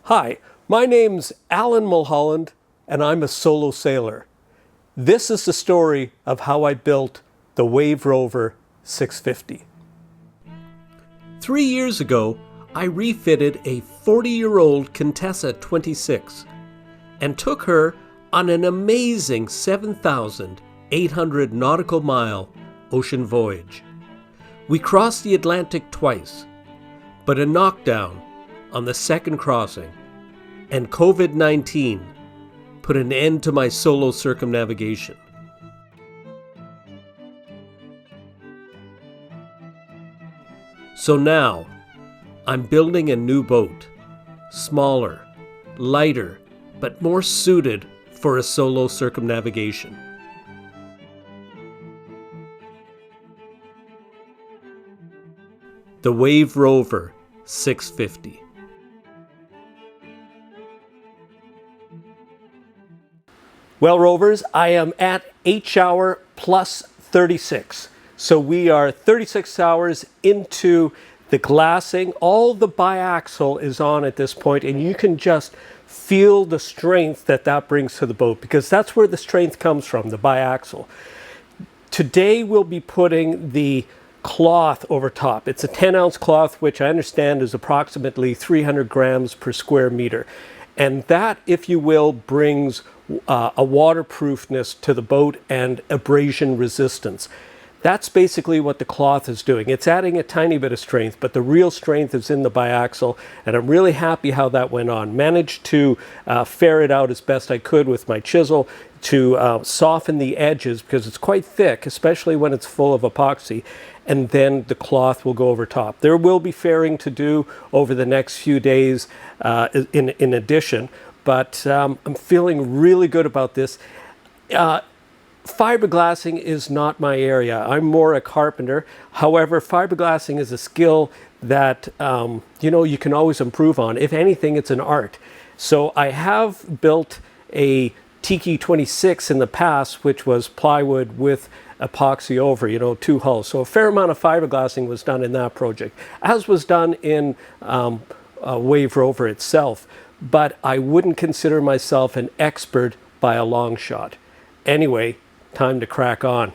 Hi, my name's Alan Mulholland, and I'm a solo sailor. This is the story of how I built the Wave Rover 650. 3 years ago, I refitted a 40-year-old Contessa 26 and took her on an amazing 7,800 nautical mile ocean voyage. We crossed the Atlantic twice, but a knockdown on the second crossing and COVID-19 put an end to my solo circumnavigation. So now, I'm building a new boat, smaller, lighter, but more suited for a solo circumnavigation. The Wave Rover 650. Well, Rovers, I am at H-hour plus 36. So we are 36 hours into the glassing. All the biaxial is on at this point, and you can just feel the strength that that brings to the boat, because that's where the strength comes from, the biaxial. Today we'll be putting the cloth over top. It's a 10-ounce cloth, which I understand is approximately 300 grams per square meter. And that, if you will, brings a waterproofness to the boat and abrasion resistance. That's basically what the cloth is doing. It's adding a tiny bit of strength, but the real strength is in the biaxial, and I'm really happy how that went on. Managed to ferret out as best I could with my chisel to soften the edges, because it's quite thick, especially when it's full of epoxy, and then the cloth will go over top. There will be fairing to do over the next few days in addition, but I'm feeling really good about this. Fiberglassing is not my area. I'm more a carpenter. However, fiberglassing is a skill that you can always improve on. If anything, it's an art. So I have built a Tiki 26 in the past, which was plywood with epoxy over, two hulls. So a fair amount of fiberglassing was done in that project, as was done in Wave Rover itself. But I wouldn't consider myself an expert by a long shot. Anyway, time to crack on.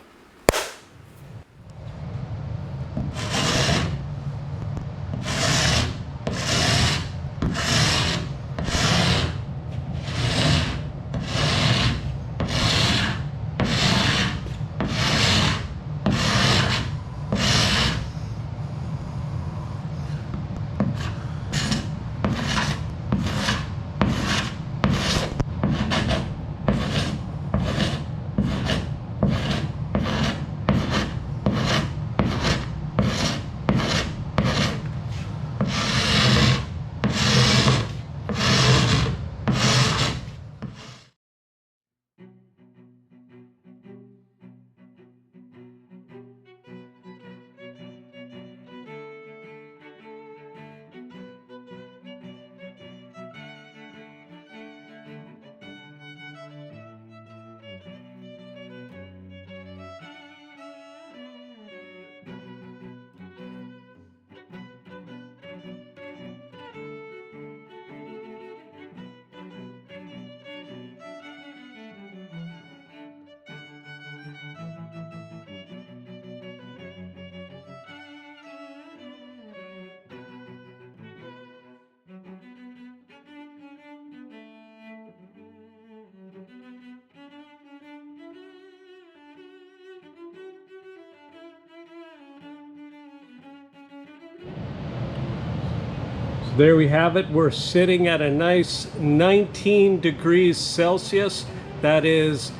There we have it. We're sitting at a nice 19 degrees Celsius. That is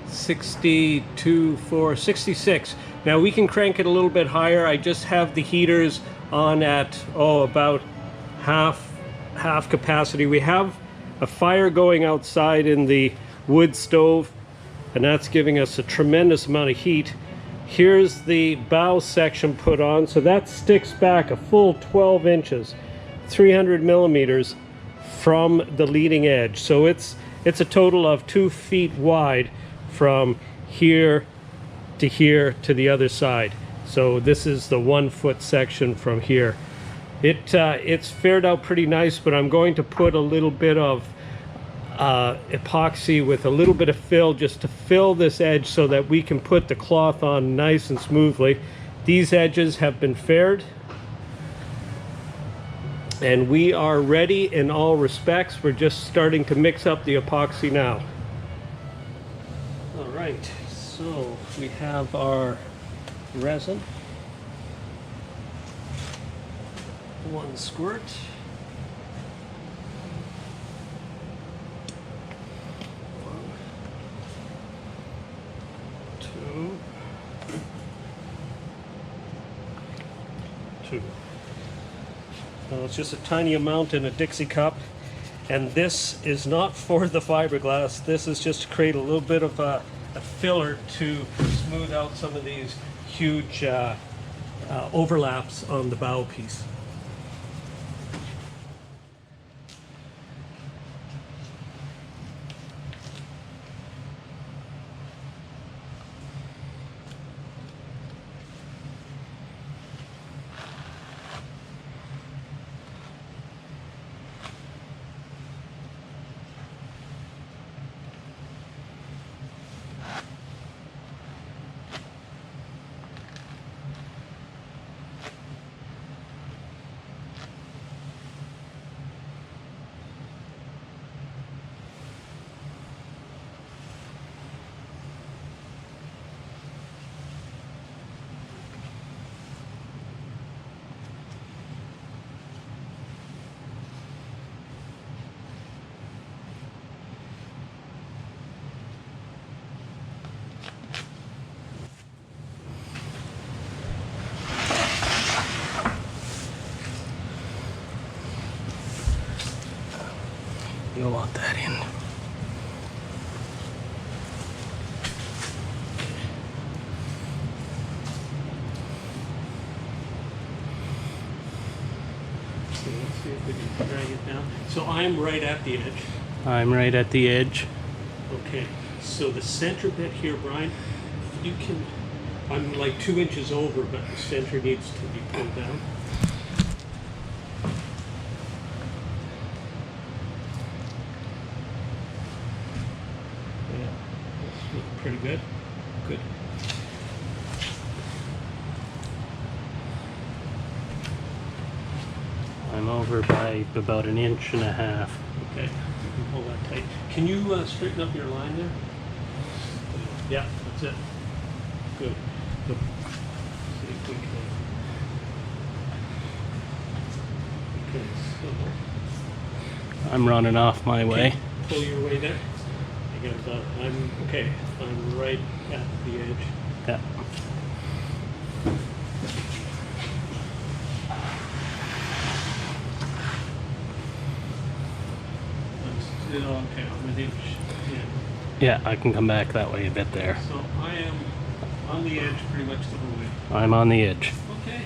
66. Now we can crank it a little bit higher. I just have the heaters on at about half capacity. We have a fire going outside in the wood stove, and that's giving us a tremendous amount of heat. Here's the bow section put on, so that sticks back a full 12 inches. 300 millimeters from the leading edge, so it's a total of 2 feet wide from here to the other side. So this is the 1 foot section from here, It's fared out pretty nice, but I'm going to put a little bit of epoxy with a little bit of fill just to fill this edge so that we can put the cloth on nice and smoothly. These edges have been fared, and we are ready in all respects. We're just starting to mix up the epoxy now. All right, so we have our resin. One squirt. One, two, two. Now it's just a tiny amount in a Dixie cup, and this is not for the fiberglass. This is just to create a little bit of a filler to smooth out some of these huge overlaps on the bow piece. You'll want that in. So let's see if we can drag it down. So I'm right at the edge. I'm right at the edge. Okay, so the center bit here, Brian, you can, I'm like 2 inches over, but the center needs to be pulled down. Pretty good. Good. I'm over by about 1.5 inches. Okay, you can pull that tight. Can you straighten up your line there? Yeah, that's it. Good. So, see if we can. Okay, so. I'm running off my way. Pull your way there. I'm okay. I'm right at the edge. Yeah. I'm still okay. I'm an inch in. Yeah, I can come back that way a bit there. So I am on the edge pretty much the whole way. I'm on the edge. Okay.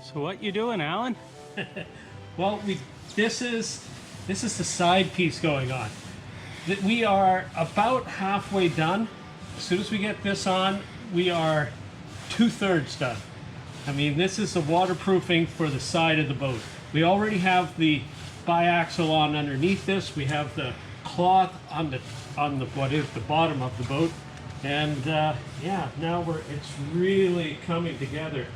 So what you doing, Alan? Well, this is the side piece going on. We are about halfway done. As soon as we get this on, we are 2/3 done. I mean, this is the waterproofing for the side of the boat. We already have the biaxle on underneath this. We have the cloth on the what is the bottom of the boat, and yeah, now it's really coming together.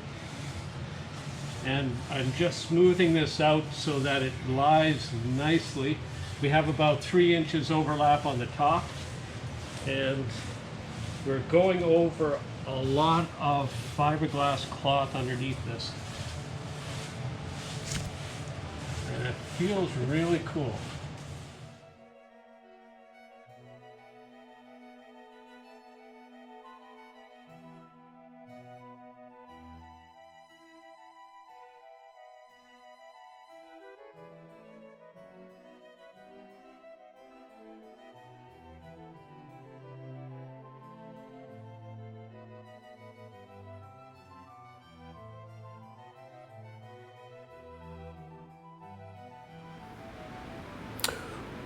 And I'm just smoothing this out so that it lies nicely. We have about 3 inches overlap on the top, and we're going over a lot of fiberglass cloth underneath this. And it feels really cool.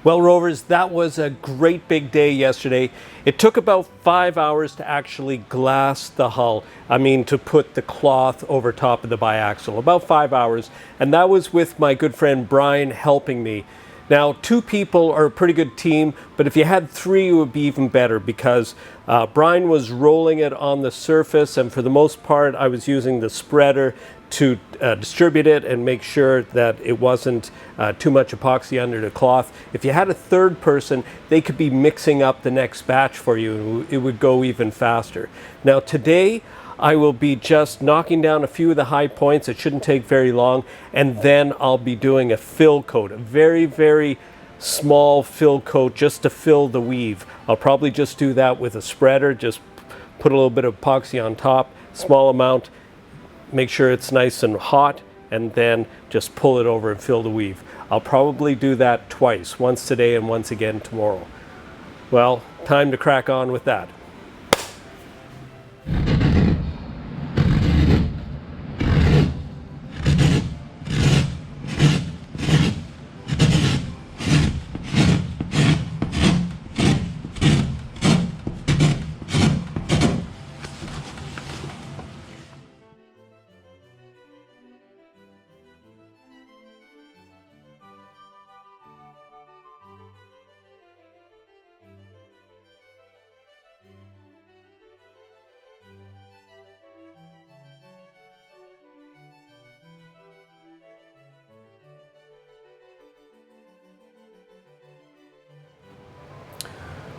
Well, Rovers, that was a great big day yesterday. It took about 5 hours to actually glass the hull. I mean, to put the cloth over top of the biaxle, about 5 hours. And that was with my good friend Brian helping me. Now, 2 people are a pretty good team, but if you had 3, it would be even better, because Brian was rolling it on the surface, and for the most part, I was using the spreader to distribute it and make sure that it wasn't too much epoxy under the cloth. If you had a 3rd person, they could be mixing up the next batch for you, and it would go even faster. Now today, I will be just knocking down a few of the high points. It shouldn't take very long, and then I'll be doing a fill coat, a very, very small fill coat just to fill the weave. I'll probably just do that with a spreader, just put a little bit of epoxy on top, small amount, make sure it's nice and hot, and then just pull it over and fill the weave. I'll probably do that twice, once today and once again tomorrow. Well, time to crack on with that.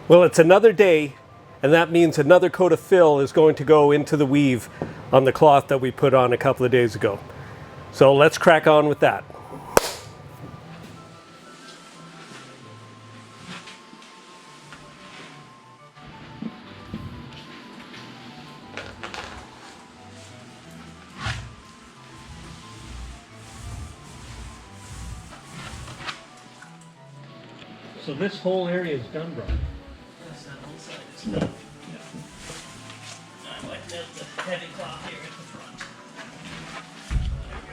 Well, it's another day, and that means another coat of fill is going to go into the weave on the cloth that we put on a couple of days ago. So let's crack on with that. So this whole area is done, Brian. Yes, that whole side is done. Yeah. I wiped out the heavy cloth here at the front.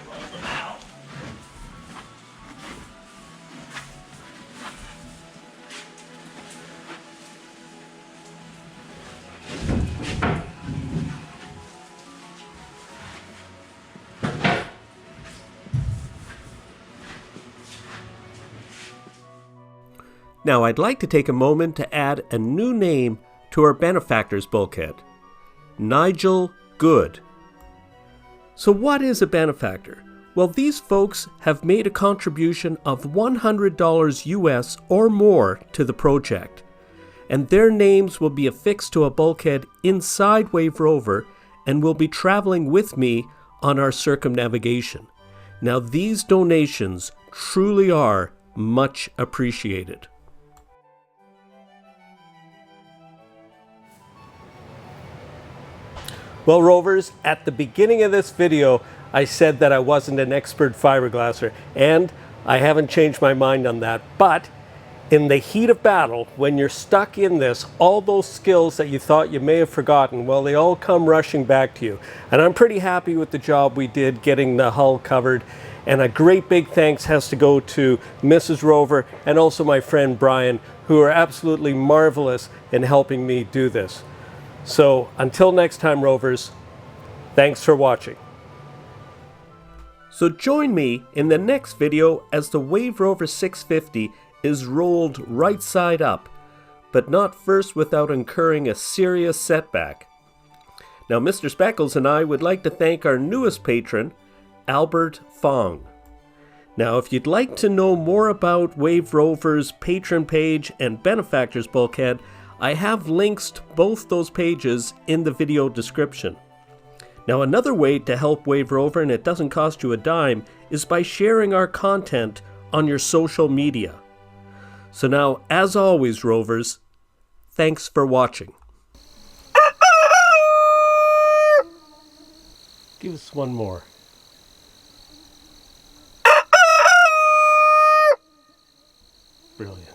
Roll them out. Now, I'd like to take a moment to add a new name to our benefactors bulkhead, Nigel Good. So what is a benefactor? Well, these folks have made a contribution of $100 US or more to the project, and their names will be affixed to a bulkhead inside Wave Rover and will be traveling with me on our circumnavigation. Now, these donations truly are much appreciated. Well, Rovers, at the beginning of this video, I said that I wasn't an expert fiberglasser, and I haven't changed my mind on that. But in the heat of battle, when you're stuck in this, all those skills that you thought you may have forgotten, well, they all come rushing back to you. And I'm pretty happy with the job we did getting the hull covered. And a great big thanks has to go to Mrs. Rover and also my friend Brian, who are absolutely marvelous in helping me do this. So until next time, Rovers, thanks for watching. So join me in the next video as the Wave Rover 650 is rolled right side up, but not first without incurring a serious setback. Now, Mr. Speckles and I would like to thank our newest patron, Albert Fong. Now, if you'd like to know more about Wave Rover's patron page and Benefactors Bulkhead, I have links to both those pages in the video description. Now, another way to help Wave Rover, and it doesn't cost you a dime, is by sharing our content on your social media. So now, as always, Rovers, thanks for watching. Give us one more. Brilliant.